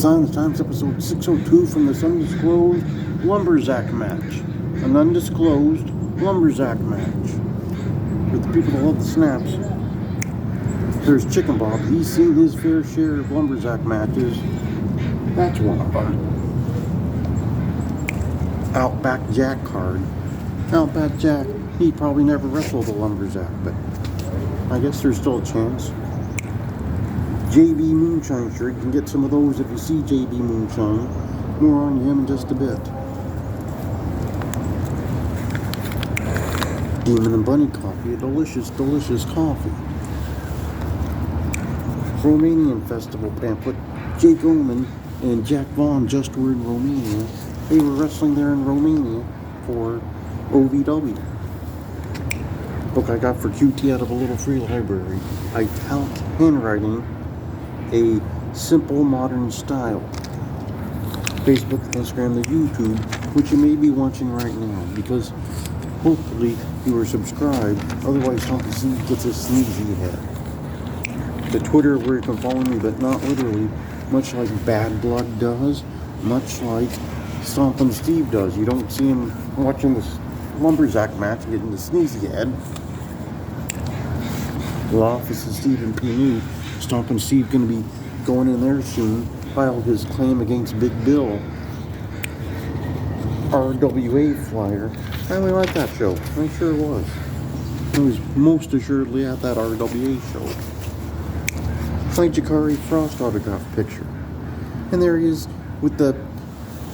Sign of Times, episode 602 from this undisclosed Lumber Zack match. An undisclosed Lumber Zack match. For the people that love the snaps, there's Chicken Bob. He's seen his fair share of Lumber Zack matches. That's one of them. Outback Jack card. Outback Jack, he probably never wrestled a Lumber Zack, but I guess there's still a chance. JB Moonshine shirt. You can get some of those if you see JB Moonshine. More on him in just a bit. Demon and Bunny coffee. A delicious, delicious coffee. Romanian Festival pamphlet. Jake Oman and Jack Vaughn just were in Romania. They were wrestling there in Romania for OVW. Book I got for QT out of a little free library. Italic handwriting. A simple modern style. Facebook, Instagram, the YouTube, which you may be watching right now, because hopefully you are subscribed. Otherwise, Humpy Steve gets a sneezy head. The Twitter, where you can follow me, but not literally, much like Bad Blood does, much like Stompin' Steve does. You don't see him watching this Lumber Zack match getting the sneezy head. The office of Stephen P. Stompin' Steve going to be going in there soon, file his claim against Big Bill. RWA flyer. I really liked that show. I sure was. I was most assuredly at that RWA show. Frank Jakari Frost autograph picture. And there he is with the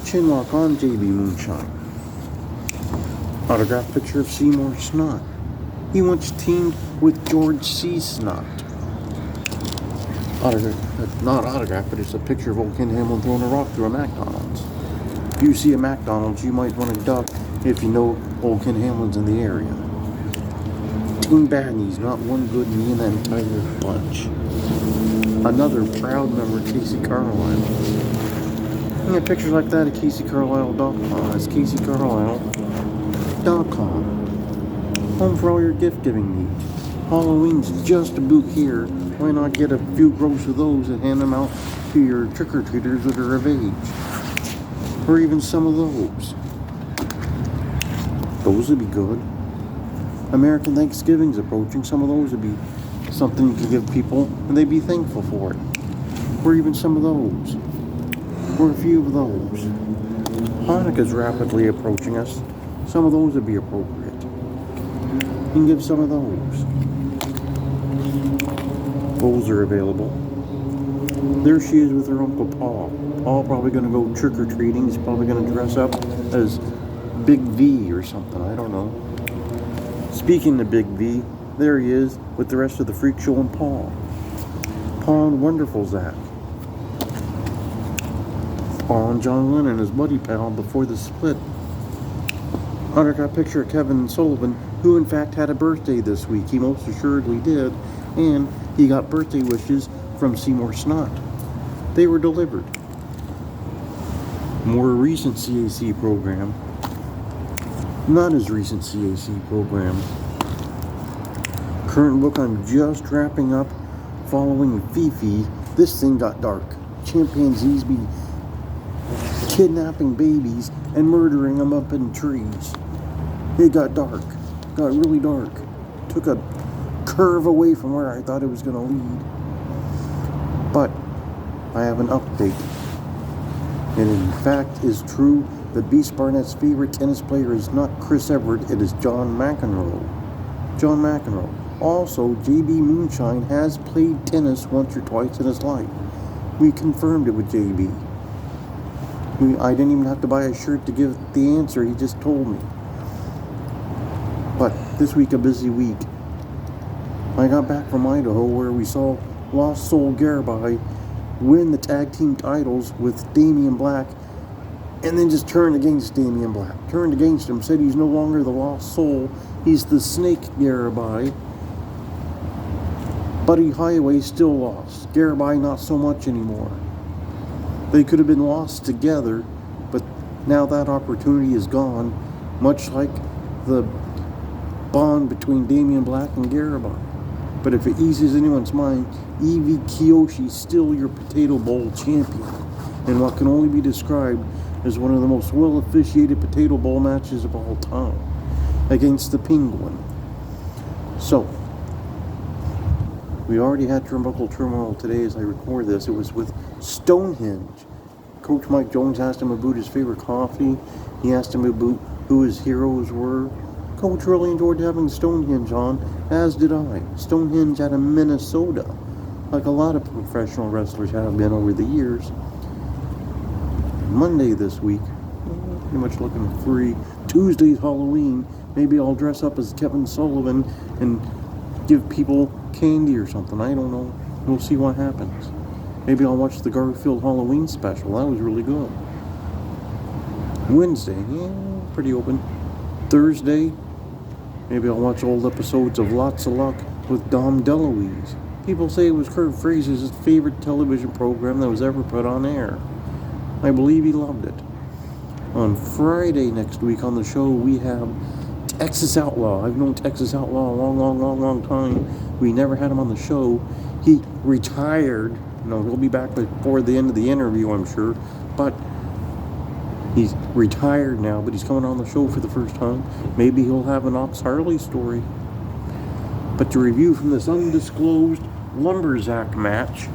chin lock on JB Moonshine. Autograph picture of Seymour Snot. He once teamed with George C. Snot. Not autograph, but it's a picture of old Ken Hamlin throwing a rock through a McDonald's. If you see a McDonald's, you might want to duck if you know old Ken Hamlin's in the area. Team Badneys, not one good me in that entire bunch. Another proud member, Casey Carlisle. You get pictures like that at CaseyCarlisle.com. That's CaseyCarlisle.com. Home for all your gift giving needs. Halloween's just a boot here. Why not get a few gross of those and hand them out to your trick-or-treaters that are of age? Or even some of those. Those would be good. American Thanksgiving's approaching. Some of those would be something you could give people and they'd be thankful for it. Or even some of those. Or a few of those. Hanukkah's rapidly approaching us. Some of those would be appropriate. You can give some of those. Those are available. There she is with her Uncle Paul. Paul probably going to go trick-or-treating. He's probably going to dress up as Big V or something. I don't know. Speaking of Big V, there he is with the rest of the Freak Show and Paul. Paul and Wonderful Zack. Paul and John Lennon, his buddy pal, before the split. Autograph picture of Kevin Sullivan, who in fact had a birthday this week. He most assuredly did. And he got birthday wishes from Seymour Snot. They were delivered. More recent CAC program. Not as recent CAC program. Current book I'm just wrapping up following Fifi. This thing got dark. Chimpanzees be kidnapping babies and murdering them up in trees. It got dark. Got really dark. Took a curve away from where I thought it was going to lead. But I have an update. And in fact is true that Beast Barnett's favorite tennis player is not Chris Everett, it is John McEnroe. John McEnroe. Also, JB Moonshine has played tennis once or twice in his life. We confirmed it with JB. I didn't even have to buy a shirt to give the answer, he just told me. But this week a busy week. I got back from Idaho where we saw Lost Soul Garabai win the tag team titles with Damian Black and then just turned against Damian Black. Turned against him, said he's no longer the Lost Soul, he's the Snake Garabai. Buddy Highway still lost. Garabai not so much anymore. They could have been lost together, but now that opportunity is gone, much like the bond between Damian Black and Garabai. But if it eases anyone's mind, Evie Kiyoshi's still your Potato Bowl champion. in what can only be described as one of the most well-officiated potato bowl matches of all time against the Penguin. So, we already had Turnbuckle Turmoil today as I record this. It was with Stonehenge. Coach Mike Jones asked him about his favorite coffee. He asked him about who his heroes were. Coach really enjoyed having Stonehenge on, as did I. Stonehenge out of Minnesota, like a lot of professional wrestlers have been over the years. Monday this week, pretty much looking free. Tuesday's Halloween. Maybe I'll dress up as Kevin Sullivan and give people candy or something. I don't know. We'll see what happens. Maybe I'll watch the Garfield Halloween special. That was really good. Wednesday, pretty open. Thursday, maybe I'll watch old episodes of Lots of Luck with Dom DeLuise. People say it was Kurt Fraser's favorite television program that was ever put on air. I believe he loved it. On Friday next week on the show, we have Texas Outlaw. I've known Texas Outlaw a long time. We never had him on the show. He retired. He'll be back before the end of the interview, I'm sure. But he's retired now, but he's coming on the show for the first time. Maybe he'll have an Ox Harley story. But to review from this undisclosed Lumber Zack match,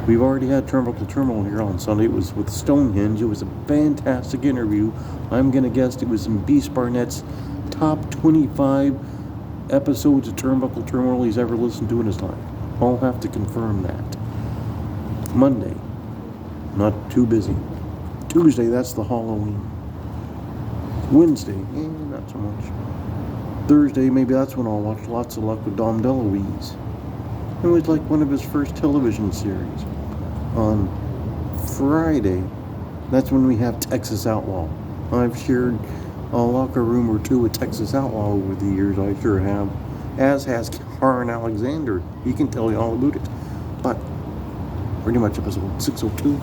we've already had Turnbuckle Turmoil here on Sunday. It was with Stonehenge. It was a fantastic interview. I'm going to guess it was in Beast Barnett's top 25 episodes of Turnbuckle Turmoil he's ever listened to in his life. I'll have to confirm that. Monday, not too busy. Tuesday, that's the Halloween. Wednesday, not so much. Thursday, maybe that's when I'll watch Lots of Luck with Dom DeLuise. It was like one of his first television series. On Friday, that's when we have Texas Outlaw. I've shared a locker room or two with Texas Outlaw over the years, I sure have. As has Harn Alexander. He can tell you all about it. But, pretty much episode 602.